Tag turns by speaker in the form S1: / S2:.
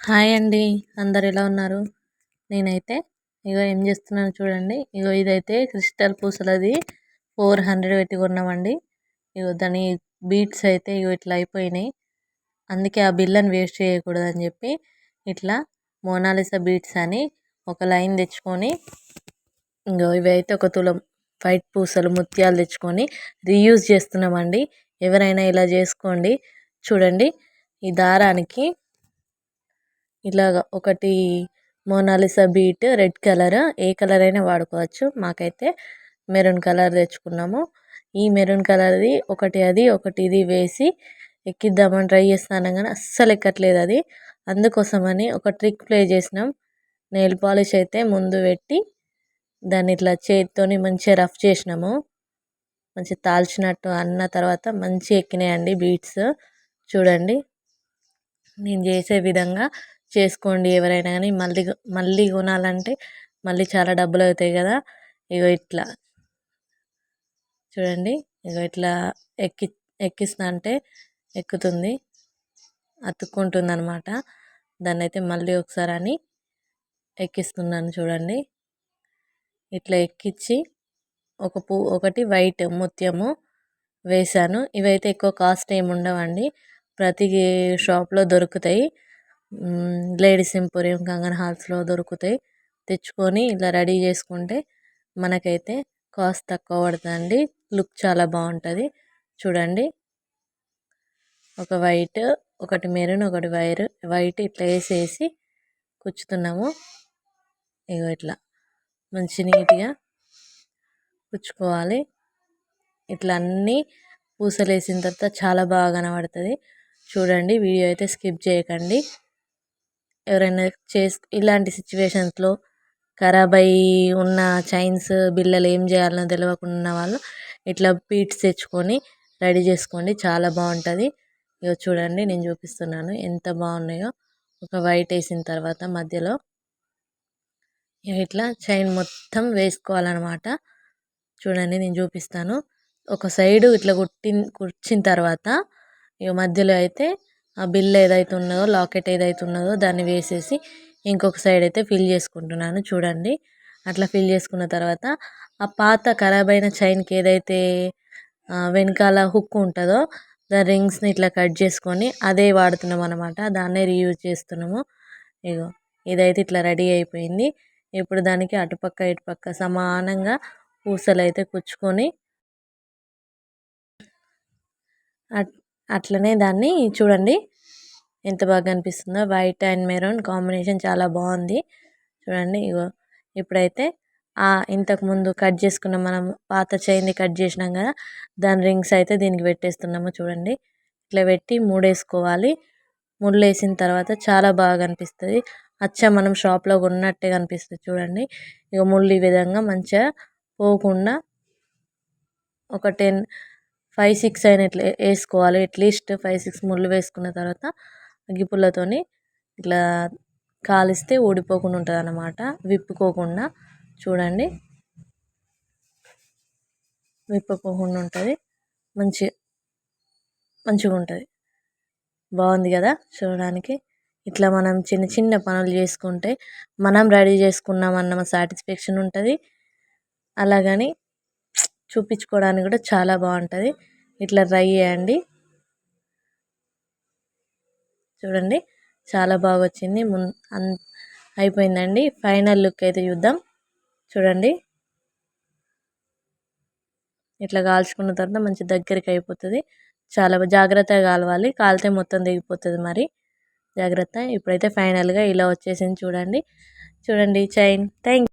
S1: Hi అండి. అందరు ఎలా ఉన్నారు? నేనైతే ఏం చేస్తున్నానో చూడండి. ఇదైతే క్రిస్టల్ పూసలది 400 పెట్టి కొన్నామండి. దాని బీడ్స్ అయితే ఇట్లా అయిపోయినాయి. అందుకే ఆ బిల్లని వేస్ట్ చేయకూడదని చెప్పి ఇట్లా మోనాలిసా బీడ్స్ అని ఒక లైన్ తెచ్చుకొని ఇవైతే ఒక తులం వైట్ పూసలు ముత్యాలు తెచ్చుకొని రీయూజ్ చేస్తున్నామండి. ఎవరైనా ఇలా చేసుకోండి. చూడండి, ఈ దారానికి ఇలాగ ఒకటి మోనాలిసా బీట్ రెడ్ కలర్, ఏ కలర్ అయినా వాడుకోవచ్చు. మాకైతే మెరూన్ కలర్ తెచ్చుకున్నాము. ఈ మెరూన్ కలర్ది ఒకటి అది ఒకటి ఇది వేసి ఎక్కిద్దామని ట్రై చేస్తాను కానీ అస్సలు ఎక్కట్లేదు అది. అందుకోసమని ఒక ట్రిక్ ప్లే చేసినాం. నెయిల్ పాలిష్ అయితే ముందు పెట్టి దాన్ని ఇట్లా చేతితోని మంచిగా రఫ్ చేసినాము. మంచిగా తాల్చినట్టు అన్న తర్వాత మంచిగా ఎక్కినాయండి బీట్స్. చూడండి, నేను చేసే విధంగా చేసుకోండి ఎవరైనా కానీ. మళ్ళీ మళ్ళీ కొనాలంటే మళ్ళీ చాలా డబ్బులు అవుతాయి కదా. ఇట్లా చూడండి, ఇట్లా ఎక్కిస్తా అంటే ఎక్కుతుంది, అతుక్కుంటుంది అనమాట. దాన్ని అయితే మళ్ళీ ఒకసారి అని ఎక్కిస్తున్నాను చూడండి. ఇట్లా ఎక్కించి ఒకటి వైట్ ముత్యము వేశాను. ఇవైతే ఎక్కువ కాస్ట్ ఏమి ఉండవండి, ప్రతి షాప్లో దొరుకుతాయి. లేడీస్ ఎంపోరియం, కంగన్ హాల్స్లో దొరుకుతాయి. తెచ్చుకొని ఇలా రెడీ చేసుకుంటే మనకైతే కాస్ట్ తక్కువ పడుతుందండి. లుక్ చాలా బాగుంటుంది. చూడండి, ఒక వైట్, ఒకటి మెరూన్, ఒకటి వైట్ ఇట్లా వేసేసి కుచ్చుతున్నాము. ఇట్లా మంచి నీట్గా కుచ్చుకోవాలి. ఇట్లా అన్నీ పూసలు వేసిన తర్వాత చాలా బాగా కనబడుతుంది. చూడండి, వీడియో అయితే స్కిప్ చేయకండి. ఎవరైనా ఇలాంటి సిచ్యువేషన్స్లో ఖరాబ్ అయి ఉన్న చైన్స్ బిళ్ళలు ఏం చేయాలనో తెలియకుండా వాళ్ళు ఇట్లా బీట్స్ తెచ్చుకొని రెడీ చేసుకోండి, చాలా బాగుంటుంది. చూడండి, నేను చూపిస్తున్నాను ఎంత బాగున్నాయో. ఒక వైట్ వేసిన తర్వాత మధ్యలో ఇట్లా చైన్ మొత్తం వేసుకోవాలన్నమాట. చూడండి, నేను చూపిస్తాను. ఒక సైడు ఇట్లా కుర్చిన తర్వాత మధ్యలో అయితే ఆ బిల్ ఏదైతే ఉన్నదో, లాకెట్ ఏదైతే ఉన్నదో దాన్ని వేసేసి ఇంకొక సైడ్ అయితే ఫిల్ చేసుకుంటున్నాను. చూడండి, అట్లా ఫిల్ చేసుకున్న తర్వాత ఆ పాత ఖరాబ్ అయిన చైన్కి ఏదైతే వెనకాల హుక్ ఉంటుందో దాని రింగ్స్ని ఇట్లా కట్ చేసుకొని అదే వాడుతున్నాం అనమాట. దాన్నే రీయూజ్ చేస్తున్నాము. ఇదైతే ఇట్లా రెడీ అయిపోయింది. ఇప్పుడు దానికి అటుపక్క ఇటుపక్క సమానంగా పూసలు అయితే కుచ్చుకొని అట్లనే దాన్ని చూడండి ఎంత బాగా కనిపిస్తుందో. వైట్ అండ్ మెరూన్ కాంబినేషన్ చాలా బాగుంది. చూడండి, ఇప్పుడైతే ఇంతకుముందు కట్ చేసుకున్న మనం పాత చైన్ని కట్ చేసినాం కదా, దాని రింగ్స్ అయితే దీనికి పెట్టేస్తున్నాము. చూడండి, ఇట్లా పెట్టి మూడేసుకోవాలి. ముళ్ళు వేసిన తర్వాత చాలా బాగా కనిపిస్తుంది. అచ్చా మనం షాప్లో కొన్నట్టే కనిపిస్తుంది. చూడండి, ముళ్ళు ఈ విధంగా మంచిగా పోకుండా ఒక 5-6 అయినా ఇట్లా వేసుకోవాలి. అట్లీస్ట్ 5-6 ముళ్ళు వేసుకున్న తర్వాత అగ్గిపుల్లతోని ఇట్లా కాలిస్తే ఊడిపోకుండా ఉంటుంది అన్నమాట, విప్పుకోకుండా. చూడండి, విప్పుకోకుండా ఉంటుంది. మంచిగా ఉంటుంది. బాగుంది కదా చూడడానికి. ఇట్లా మనం చిన్న చిన్న పనులు చేసుకుంటే మనం రెడీ చేసుకున్నామన్న సాటిస్ఫాక్షన్ ఉంటుంది. అలాగని చూపించుకోవడానికి కూడా చాలా బాగుంటుంది. ఇట్లా ట్రై చేయండి. చూడండి, చాలా బాగా వచ్చింది. అయిపోయిందండి. ఫైనల్ లుక్ అయితే చూద్దాం. చూడండి, ఇట్లా కాల్చుకున్న తర్వాత మంచి దగ్గరికి అయిపోతుంది. చాలా జాగ్రత్తగా కాలవాలి, కాలితే మొత్తం దిగిపోతుంది. మరి జాగ్రత్త. ఇప్పుడైతే ఫైనల్గా ఇలా వచ్చేసింది. చూడండి చైన్. థ్యాంక్